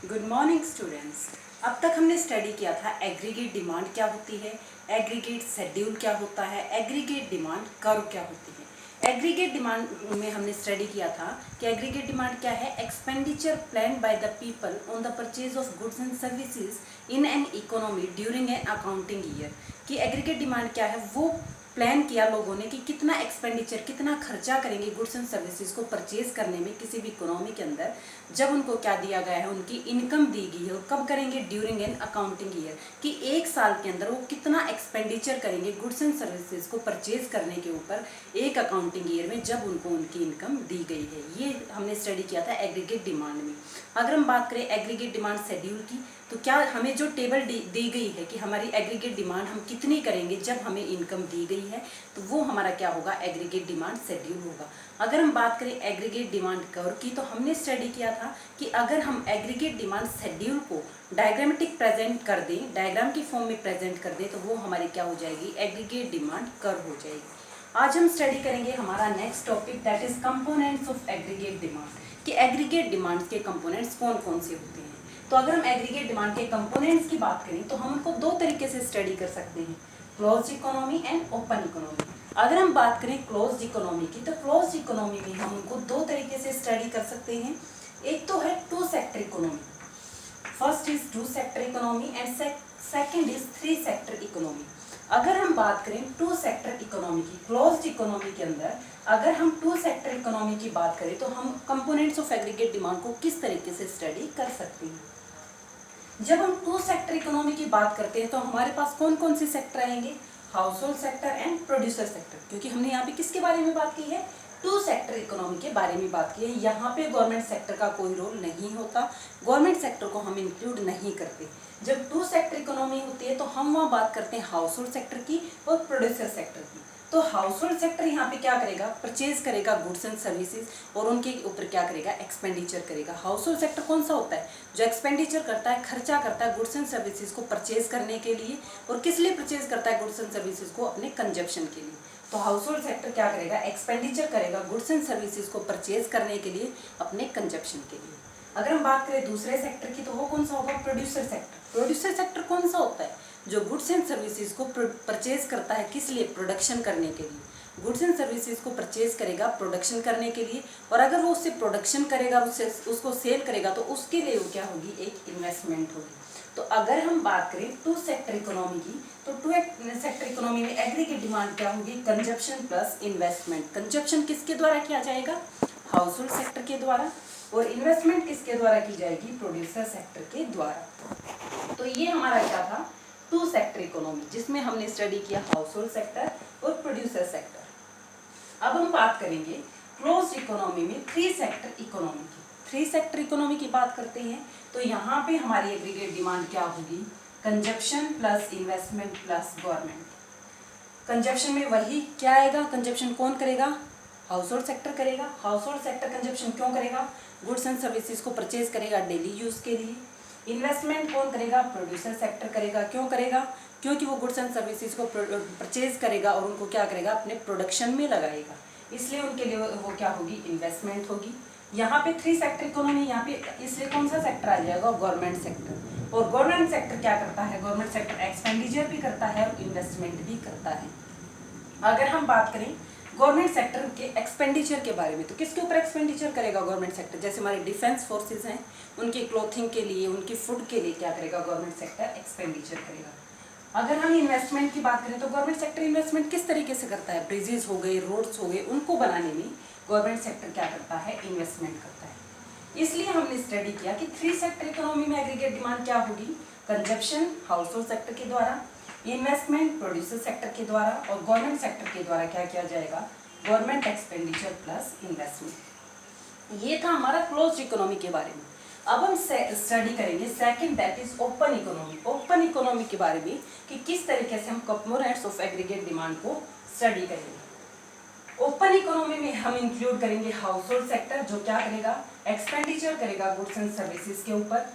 Good morning students. अब तक हमने स्टडी किया था एग्रीगेट डिमांड क्या होती है, एग्रीगेट शेड्यूल क्या होता है, एग्रीगेट डिमांड कर्व क्या होती है। एग्रीगेट डिमांड में हमने स्टडी किया था कि एग्रीगेट डिमांड क्या है, expenditure plan by the people on the purchase of goods and services in an economy during an accounting year. कि एग्रीगेट डिमांड क्या है, वो प्लान किया लोगों ने कि कितना एक्सपेंडिचर, कितना खर्चा करेंगे गुड्स एंड सर्विसेज को परचेज करने में किसी भी इकोनॉमी के अंदर, जब उनको क्या दिया गया है, उनकी इनकम दी गई है। और कब करेंगे, ड्यूरिंग एन अकाउंटिंग ईयर, कि एक साल के अंदर वो कितना एक्सपेंडिचर करेंगे गुड्स एंड सर्विसेज को परचेज करने के ऊपर एक अकाउंटिंग ईयर में, जब उनको उनकी इनकम दी गई है। ये हमने स्टडी किया था एग्रीगेट डिमांड में। अगर हम बात करें एग्रीगेट डिमांड शेड्यूल की, तो क्या हमें जो टेबल दी गई है कि हमारी एग्रीगेट डिमांड हम कितनी करेंगे जब हमें इनकम दी गई है, तो वो हमारा क्या होगा, एग्रीगेट डिमांड शेड्यूल होगा। अगर हम बात करें एग्रीगेट डिमांड कर्व की, तो हमने स्टडी किया था कि अगर हम एग्रीगेट डिमांड शेड्यूल को डायग्रामेटिक प्रेजेंट कर दें, डायग्राम की फॉर्म में प्रेजेंट कर दें, तो वो हमारी क्या हो जाएगी, एग्रीगेट डिमांड कर्व हो जाएगी। आज हम स्टडी करेंगे हमारा next topic, that is components of aggregate demand, कि एग्रीगेट डिमांड के कंपोनेंट्स कौन कौन से होते हैं। तो अगर हम एग्रीगेट डिमांड के कंपोनेंट्स की बात करें तो हम उनको दो तरीके से स्टडी कर सकते हैं, closed economy and open economy. अगर हम बात करें क्लोज्ड इकोनॉमी की, तो क्लोज्ड इकोनॉमी में हम उनको दो तरीके से स्टडी कर सकते हैं। एक तो है two sector economy, first is two sector economy and second is three sector economy. अगर हम बात करें टू सेक्टर इकोनॉमी की, क्लोज्ड इकोनॉमी के अंदर अगर हम टू सेक्टर इकोनॉमी की बात करें तो हम कंपोनेंट्स ऑफ एग्रीगेट डिमांड को किस तरीके से स्टडी कर सकते हैं। जब हम टू सेक्टर इकोनॉमी की बात करते हैं तो हमारे पास कौन कौन से सेक्टर आएंगे, house hold sector and producer sector, क्योंकि हमने यहाँ पे किसके बारे में बात की है, टू सेक्टर इकोनॉमी के बारे में बात की है। यहाँ पे गवर्नमेंट सेक्टर का कोई रोल नहीं होता, गवर्नमेंट सेक्टर को हम इंक्लूड नहीं करते। जब टू सेक्टर इकोनॉमी होती है तो हम वहाँ बात करते हैं हाउस होल्ड सेक्टर की और प्रोड्यूसर सेक्टर की। तो हाउस होल्ड सेक्टर यहाँ पे क्या करेगा, परचेज करेगा गुड्स एंड सर्विसेज और उनके ऊपर क्या करेगा, एक्सपेंडिचर करेगा। हाउस होल्ड सेक्टर कौन सा होता है, जो एक्सपेंडिचर करता है, खर्चा करता है गुड्स एंड सर्विसेज को परचेज करने के लिए। और किस लिए परचेज करता है गुड्स एंड सर्विसेज को, अपने कंजप्शन के लिए। तो हाउस होल्ड सेक्टर क्या करेगा, एक्सपेंडिचर करेगा गुड्स एंड सर्विसेज को परचेज करने के लिए, अपने कंजप्शन के लिए। अगर हम बात करें दूसरे सेक्टर की, तो वो कौन सा होगा, प्रोड्यूसर सेक्टर। प्रोड्यूसर सेक्टर कौन सा होता है, जो गुड्स एंड सर्विसेज को परचेज करता है, किस लिए, प्रोडक्शन करने के लिए। गुड्स एंड सर्विसेज को परचेज करेगा प्रोडक्शन करने के लिए, और अगर वो उससे प्रोडक्शन करेगा, उसको सेल करेगा, तो उसके लिए वो क्या होगी, एक इन्वेस्टमेंट होगी। तो अगर हम बात करें टू सेक्टर इकोनॉमी की, तो टू सेक्टर इकोनॉमी में एग्रीगेट डिमांड क्या होगी, कंजप्शन प्लस इन्वेस्टमेंट। कंजप्शन किसके द्वारा किया जाएगा, हाउस होल्ड सेक्टर के द्वारा, और इन्वेस्टमेंट किसके द्वारा की जाएगी, प्रोड्यूसर सेक्टर के द्वारा। तो ये हमारा क्या था, टू सेक्टर इकोनॉमी, जिसमें हमने स्टडी किया हाउस होल्ड सेक्टर और प्रोड्यूसर सेक्टर। अब हम बात करेंगे क्लोज्ड इकोनॉमी में थ्री सेक्टर इकोनॉमी की। थ्री सेक्टर इकोनॉमी की बात करते हैं तो यहाँ पे हमारी एग्रीगेट डिमांड क्या होगी, consumption plus investment plus government. Consumption में वही क्या आएगा, कंजप्शन कौन करेगा, हाउस होल्ड सेक्टर करेगा। हाउस होल्ड सेक्टर कंजप्शन क्यों करेगा, गुड्स एंड सर्विसेज को परचेज करेगा डेली यूज के लिए। इन्वेस्टमेंट कौन करेगा, प्रोड्यूसर सेक्टर करेगा। क्यों करेगा, क्योंकि वो गुड्स एंड सर्विसेज को परचेज करेगा और उनको क्या करेगा, अपने प्रोडक्शन में लगाएगा, इसलिए उनके लिए वो क्या होगी, इन्वेस्टमेंट होगी। यहाँ पे थ्री सेक्टर इकोनॉमी, यहाँ पे इसलिए कौन सा सेक्टर आ जाएगा, गवर्नमेंट सेक्टर। और गवर्नमेंट सेक्टर क्या करता है, गवर्नमेंट सेक्टर एक्सपेंडिचर भी करता है और इन्वेस्टमेंट भी करता है। अगर हम बात करें गवर्नमेंट सेक्टर के एक्सपेंडिचर के बारे में, तो किसके ऊपर एक्सपेंडिचर करेगा गवर्नमेंट सेक्टर, जैसे हमारे डिफेंस फोर्सेस हैं, उनकी क्लोथिंग के लिए, उनकी फूड के लिए क्या करेगा, गवर्नमेंट सेक्टर एक्सपेंडिचर करेगा। अगर हम इन्वेस्टमेंट की बात करें तो गवर्नमेंट सेक्टर इन्वेस्टमेंट किस तरीके से करता है, ब्रिजेस हो गए, रोड्स हो गए, उनको बनाने में गवर्नमेंट सेक्टर क्या करता है, इन्वेस्टमेंट करता है। इसलिए हमने स्टडी किया कि थ्री सेक्टर इकोनॉमी में एग्रीगेट डिमांड क्या होगी, कंजप्शन हाउस होल्ड सेक्टर के द्वारा, इन्वेस्टमेंट प्रोड्यूसर सेक्टर के द्वारा, और गवर्नमेंट सेक्टर के द्वारा क्या किया जाएगा, गवर्नमेंट एक्सपेंडिचर प्लस इन्वेस्टमेंट। ये था हमारा क्लोज्ड इकोनॉमी के बारे में। अब हम स्टडी करेंगे second, that is open economy. Open economy के बारे में कि किस तरीके से हम कंपोनेंट्स ऑफ एग्रीगेट डिमांड को स्टडी करेंगे। ओपन इकोनॉमी में हम इंक्लूड करेंगे हाउस होल्ड सेक्टर, जो क्या करेगा, एक्सपेंडिचर करेगा गुड्स एंड सर्विसेज के ऊपर,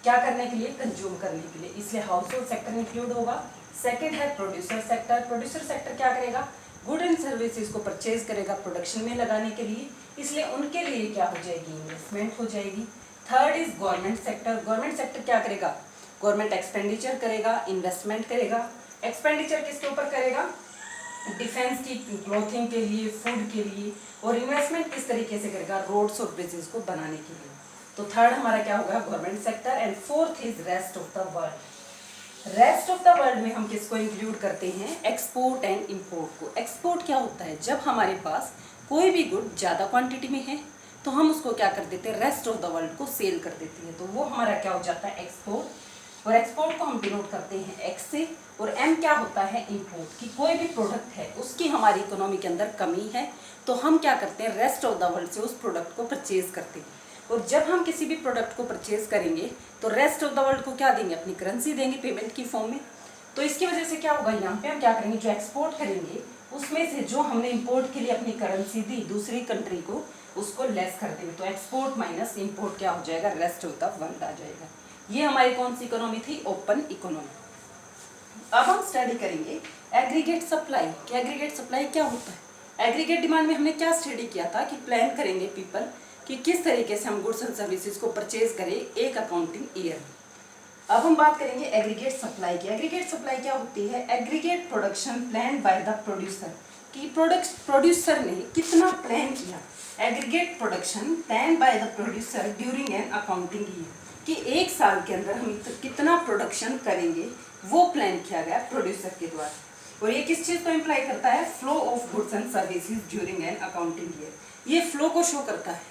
क्या करने के लिए, कंज्यूम करने के लिए, इसलिए हाउस होल्ड सेक्टर इंक्लूड होगा। सेकंड है प्रोड्यूसर सेक्टर। प्रोड्यूसर सेक्टर क्या करेगा, गुड एंड सर्विसेज को परचेज करेगा प्रोडक्शन में लगाने के लिए, इसलिए उनके लिए क्या हो जाएगी, इन्वेस्टमेंट हो जाएगी। Third is government sector. Government sector क्या करेगा? गवर्नमेंट एक्सपेंडिचर करेगा, इन्वेस्टमेंट करेगा। एक्सपेंडिचर किसके ऊपर करेगा? डिफेंस की क्लोथिंग के लिए, फूड के लिए। और इन्वेस्टमेंट किस तरीके से करेगा? रोड्स और ब्रिजेस को बनाने के लिए। तो थर्ड हमारा क्या होगा? Government sector. And fourth is rest of the world. Rest of the world में हम किसको इंक्लूड करते हैं? एक्सपोर्ट एंड इंपोर्ट को। एक्सपोर्ट क्या होता है? जब हमारे पास कोई भी गुड ज़्यादा क्वांटिटी में है तो हम उसको क्या कर देते हैं? रेस्ट ऑफ द वर्ल्ड को सेल कर देते हैं। तो वो हमारा क्या हो जाता है? एक्सपोर्ट। और एक्सपोर्ट को हम डिनोट करते हैं एक्स से। और एम क्या होता है? इंपोर्ट। कि कोई भी प्रोडक्ट है उसकी हमारी इकोनॉमी के अंदर कमी है तो हम क्या करते हैं? रेस्ट ऑफ द वर्ल्ड से उस प्रोडक्ट को परचेज करते हैं। और जब हम किसी भी प्रोडक्ट को परचेज करेंगे तो रेस्ट ऑफ द वर्ल्ड को क्या देंगे? अपनी करेंसी देंगे पेमेंट की फॉर्म में। तो इसकी वजह से क्या होगा? यहाँ पे हम क्या करेंगे? जो एक्सपोर्ट करेंगे उसमें से जो हमने इंपोर्ट के लिए अपनी करेंसी दी दूसरी कंट्री को, उसको लेस कर देंगे। तो एक्सपोर्ट माइनस इंपोर्ट क्या हो जाएगा? रेस्ट ऑफ द वर्ल्ड आ जाएगा। ये हमारी कौन सी इकोनॉमी थी? Open economy. अब हम स्टडी करेंगे एग्रीगेट सप्लाई। कि एग्रीगेट सप्लाई क्या होता है? एग्रीगेट डिमांड में हमने क्या स्टडी किया था? कि प्लान करेंगे पीपल कि किस तरीके से हम गुड्स एंड सर्विसेज को परचेज करें एक अकाउंटिंग ईयर में। अब हम बात करेंगे एग्रीगेट सप्लाई की। एग्रीगेट सप्लाई क्या होती है? Aggregate production plan by the producer. कि प्रोड्यूसर ने कितना प्लान किया? Aggregate production plan by the producer during an accounting year. कि एक साल के अंदर हम कितना प्रोडक्शन करेंगे वो प्लान किया गया प्रोड्यूसर के द्वारा। और ये किस चीज़ को इम्प्लाई करता है? Flow of goods and services during an accounting year. ये फ्लो को शो करता है।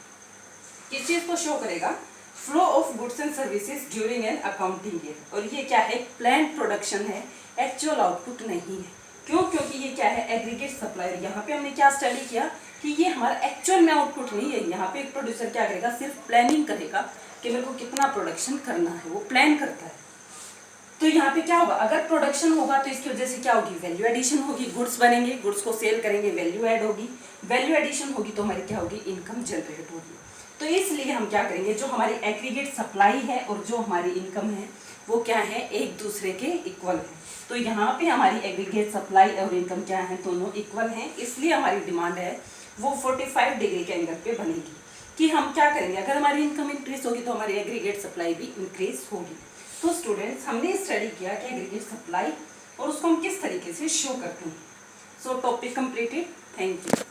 किस चीज़ को शो करेगा? Flow of goods and services during an accounting year. और ये क्या है? प्लान प्रोडक्शन है, एक्चुअल आउटपुट नहीं है। क्यों? क्योंकि ये क्या है? Aggregate supply. यहाँ पे हमने क्या स्टडी किया कि ये हमारा एक्चुअल में आउटपुट नहीं है। यहाँ पे एक प्रोड्यूसर क्या करेगा? सिर्फ प्लानिंग करेगा कि मेरे को कितना प्रोडक्शन करना है, वो प्लान करता है। तो यहाँ पे क्या होगा? अगर प्रोडक्शन होगा तो इसकी वजह से क्या होगी? वैल्यू एडिशन होगी। गुड्स बनेंगे, गुड्स को सेल करेंगे, वैल्यू ऐड होगी। वैल्यू एडिशन होगी तो हमारी क्या होगी? इनकम जनरेट होगी। तो इसलिए हम क्या करेंगे? जो हमारी एग्रीगेट सप्लाई है और जो हमारी इनकम है वो क्या है? एक दूसरे के इक्वल है। तो यहाँ पे हमारी एग्रीगेट सप्लाई और इनकम क्या है? दोनों इक्वल हैं। इसलिए हमारी डिमांड है वो 45 डिग्री के एंगल पे बनेगी। कि हम क्या करेंगे? अगर हमारी इनकम इंक्रीज होगी तो हमारी एग्रीगेट सप्लाई भी इंक्रीज होगी। तो स्टूडेंट्स, हमने स्टडी किया कि एग्रीगेट सप्लाई और उसको हम किस तरीके से शो करते हैं। सो टॉपिक कंप्लीटेड। Thank you.